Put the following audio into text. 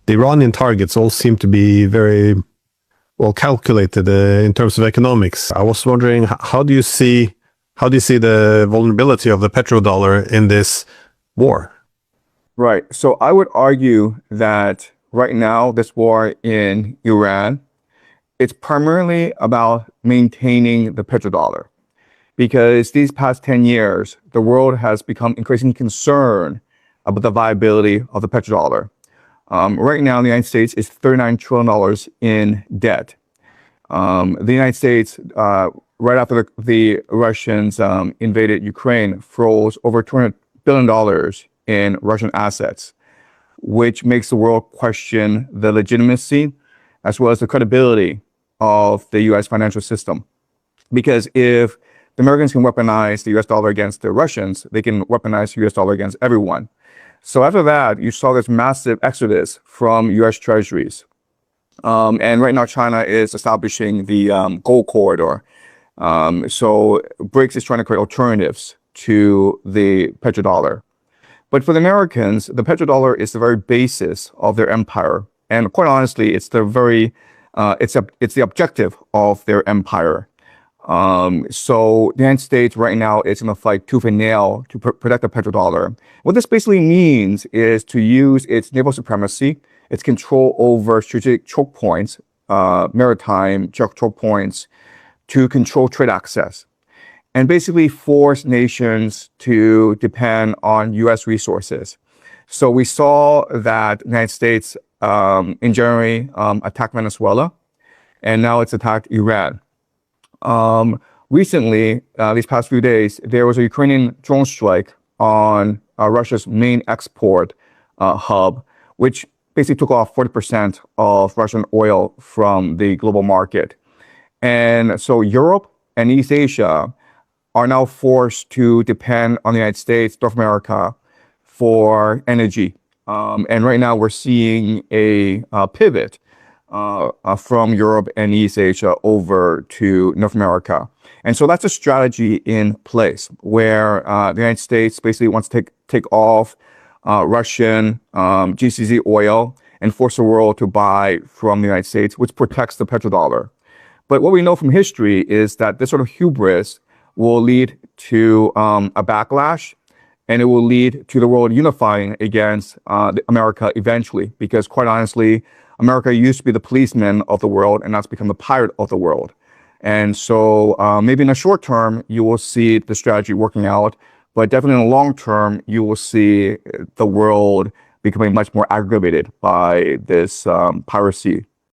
the Iranian targets all seem to be very well calculated in terms of economics. I was wondering, how do you see the vulnerability of the petrodollar in this war? Right. So I would argue that right now, this war in Iran, it's primarily about maintaining the petrodollar, because these past 10 years, the world has become increasingly concerned about the viability of the petrodollar. Right now, the United States is $39 trillion in debt. The United States, right after the Russians invaded Ukraine, froze over $200 billion in Russian assets, which makes the world question the legitimacy as well as the credibility of the U.S. financial system. Because if the Americans can weaponize the U.S. dollar against the Russians, they can weaponize the U.S. dollar against everyone. So after that, you saw this massive exodus from U.S. treasuries. And right now, China is establishing the gold corridor. So BRICS is trying to create alternatives to the petrodollar. But for the Americans, the petrodollar is the very basis of their empire. And quite honestly, it's the very, it's the objective of their empire. So the United States right now is going to fight tooth and nail to protect the petrodollar. What this basically means is to use its naval supremacy, its control over strategic choke points, maritime choke points, to control trade access, and basically force nations to depend on U.S. resources. So we saw that the United States in January attacked Venezuela, and now it's attacked Iran. Recently, these past few days, there was a Ukrainian drone strike on Russia's main export hub, which basically took off 40% of Russian oil from the global market. And so Europe and East Asia are now forced to depend on the United States, North America, for energy. And right now we're seeing a pivot from Europe and East Asia over to North America. And so that's a strategy in place where the United States basically wants to take off Russian GCC oil and force the world to buy from the United States, which protects the petrodollar. But what we know from history is that this sort of hubris will lead to a backlash, and it will lead to the world unifying against America eventually, because quite honestly, America used to be the policeman of the world, and that's become the pirate of the world. And so maybe in the short term, you will see the strategy working out, but definitely in the long term, you will see the world becoming much more aggravated by this piracy